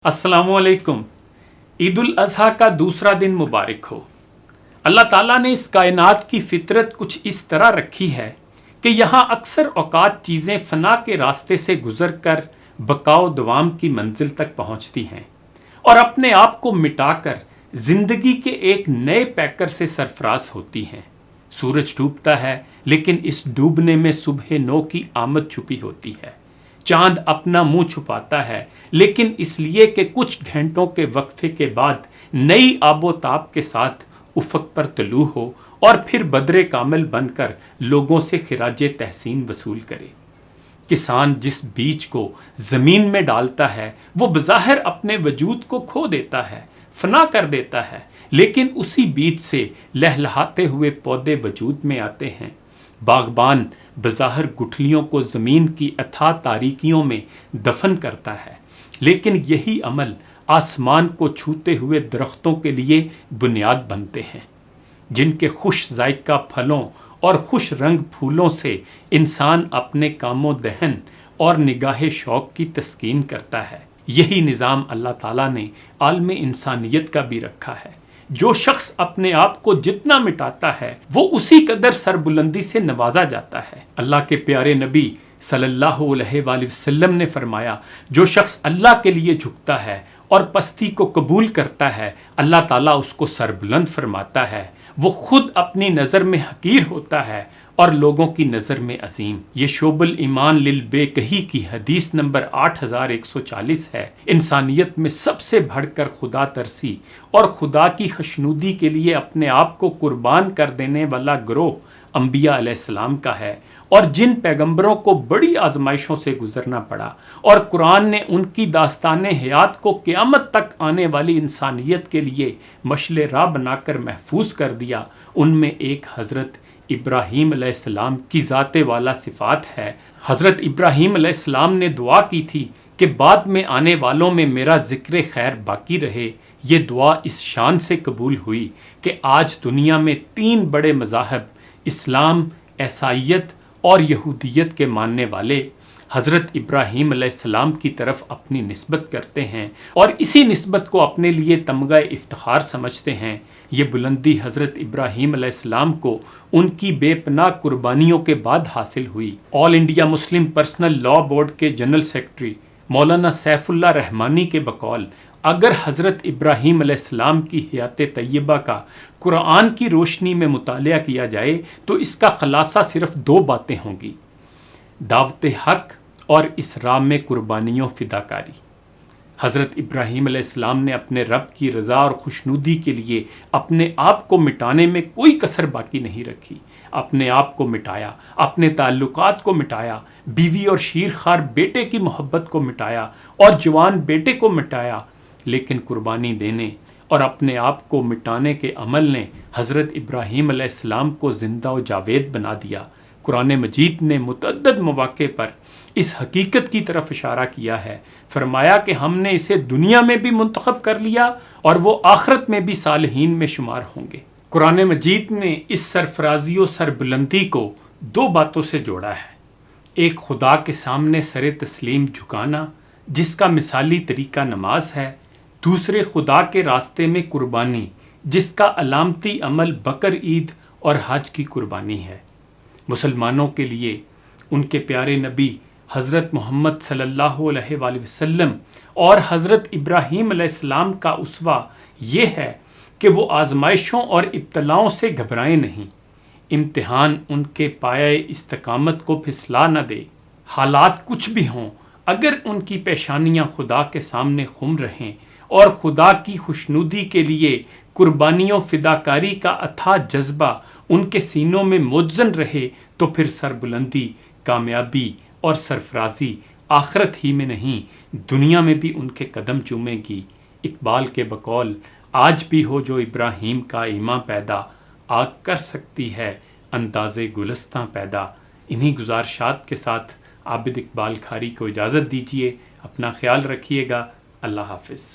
السلام علیکم۔ عید الاضحیٰ کا دوسرا دن مبارک ہو۔ اللہ تعالیٰ نے اس کائنات کی فطرت کچھ اس طرح رکھی ہے کہ یہاں اکثر اوقات چیزیں فنا کے راستے سے گزر کر بقا و دوام کی منزل تک پہنچتی ہیں اور اپنے آپ کو مٹا کر زندگی کے ایک نئے پیکر سے سرفراز ہوتی ہیں۔ سورج ڈوبتا ہے لیکن اس ڈوبنے میں صبح نو کی آمد چھپی ہوتی ہے۔ چاند اپنا منہ چھپاتا ہے لیکن اس لیے کہ کچھ گھنٹوں کے وقفے کے بعد نئی آب و تاب کے ساتھ افق پر طلوع ہو اور پھر بدر کامل بن کر لوگوں سے خراج تحسین وصول کرے۔ کسان جس بیج کو زمین میں ڈالتا ہے وہ بظاہر اپنے وجود کو کھو دیتا ہے، فنا کر دیتا ہے، لیکن اسی بیج سے لہلہاتے ہوئے پودے وجود میں آتے ہیں۔ باغبان بظاہر گٹھلیوں کو زمین کی اتھاہ تاریکیوں میں دفن کرتا ہے، لیکن یہی عمل آسمان کو چھوتے ہوئے درختوں کے لیے بنیاد بنتے ہیں، جن کے خوش ذائقہ پھلوں اور خوش رنگ پھولوں سے انسان اپنے کام و دہن اور نگاہ شوق کی تسکین کرتا ہے۔ یہی نظام اللہ تعالیٰ نے عالم انسانیت کا بھی رکھا ہے۔ جو شخص اپنے آپ کو جتنا مٹاتا ہے وہ اسی قدر سربلندی سے نوازا جاتا ہے۔ اللہ کے پیارے نبی صلی اللہ علیہ وآلہ وسلم نے فرمایا، جو شخص اللہ کے لیے جھکتا ہے اور پستی کو قبول کرتا ہے، اللہ تعالیٰ اس کو سربلند فرماتا ہے۔ وہ خود اپنی نظر میں حقیر ہوتا ہے اور لوگوں کی نظر میں عظیم۔ یہ شعب الایمان للبیکہی کی حدیث نمبر 8140 ہے۔ انسانیت میں سب سے بڑھ کر خدا ترسی اور خدا کی خوشنودی کے لیے اپنے آپ کو قربان کر دینے والا گروہ انبیاء علیہ السلام کا ہے، اور جن پیغمبروں کو بڑی آزمائشوں سے گزرنا پڑا اور قرآن نے ان کی داستان حیات کو قیامت تک آنے والی انسانیت کے لیے مشعل راہ بنا کر محفوظ کر دیا، ان میں ایک حضرت ابراہیم علیہ السلام کی ذات والا صفات ہے۔ حضرت ابراہیم علیہ السلام نے دعا کی تھی کہ بعد میں آنے والوں میں میرا ذکر خیر باقی رہے۔ یہ دعا اس شان سے قبول ہوئی کہ آج دنیا میں 3 بڑے مذاہب، اسلام، عیسائیت اور یہودیت کے ماننے والے حضرت ابراہیم علیہ السلام کی طرف اپنی نسبت کرتے ہیں اور اسی نسبت کو اپنے لیے تمغہ افتخار سمجھتے ہیں۔ یہ بلندی حضرت ابراہیم علیہ السلام کو ان کی بے پناہ قربانیوں کے بعد حاصل ہوئی۔ All India Muslim personal law board کے general secretary Maulana Saifullah Rahmani کے بقول، اگر حضرت ابراہیم علیہ السلام کی حیات طیبہ کا قرآن کی روشنی میں مطالعہ کیا جائے تو اس کا خلاصہ صرف 2 باتیں ہوں گی: دعوت حق اور اسراء میں قربانیوں فداکاری۔ حضرت ابراہیم علیہ السلام نے اپنے رب کی رضا اور خوشنودی کے لیے اپنے آپ کو مٹانے میں کوئی کسر باقی نہیں رکھی۔ اپنے آپ کو مٹایا، اپنے تعلقات کو مٹایا، بیوی اور شیرخوار بیٹے کی محبت کو مٹایا اور جوان بیٹے کو مٹایا، لیکن قربانی دینے اور اپنے آپ کو مٹانے کے عمل نے حضرت ابراہیم علیہ السلام کو زندہ و جاوید بنا دیا۔ قرآن مجید نے متعدد مواقع پر اس حقیقت کی طرف اشارہ کیا ہے، فرمایا کہ ہم نے اسے دنیا میں بھی منتخب کر لیا اور وہ آخرت میں بھی صالحین میں شمار ہوں گے۔ قرآن مجید نے اس سرفرازی و سربلندی کو 2 باتوں سے جوڑا ہے: ایک خدا کے سامنے سر تسلیم جھکانا جس کا مثالی طریقہ نماز ہے، دوسرے خدا کے راستے میں قربانی جس کا علامتی عمل بقر عید اور حج کی قربانی ہے۔ مسلمانوں کے لیے ان کے پیارے نبی حضرت محمد صلی اللہ علیہ وآلہ وسلم اور حضرت ابراہیم علیہ السلام کا اسوہ یہ ہے کہ وہ آزمائشوں اور ابتلاؤں سے گھبرائیں نہیں۔ امتحان ان کے پایہ استقامت کو پھسلا نہ دے۔ حالات کچھ بھی ہوں، اگر ان کی پیشانیاں خدا کے سامنے خم رہیں اور خدا کی خوشنودی کے لیے قربانیوں فداکاری کا اتھاہ جذبہ ان کے سینوں میں متزن رہے تو پھر سربلندی، کامیابی اور سرفرازی آخرت ہی میں نہیں دنیا میں بھی ان کے قدم چومے گی۔ اقبال کے بقول، آج بھی ہو جو ابراہیم کا ایماں پیدا، آگ کر سکتی ہے انداز گلستاں پیدا۔ انہی گزارشات کے ساتھ عابد اقبال کھاری کو اجازت دیجیے۔ اپنا خیال رکھیے گا۔ اللہ حافظ۔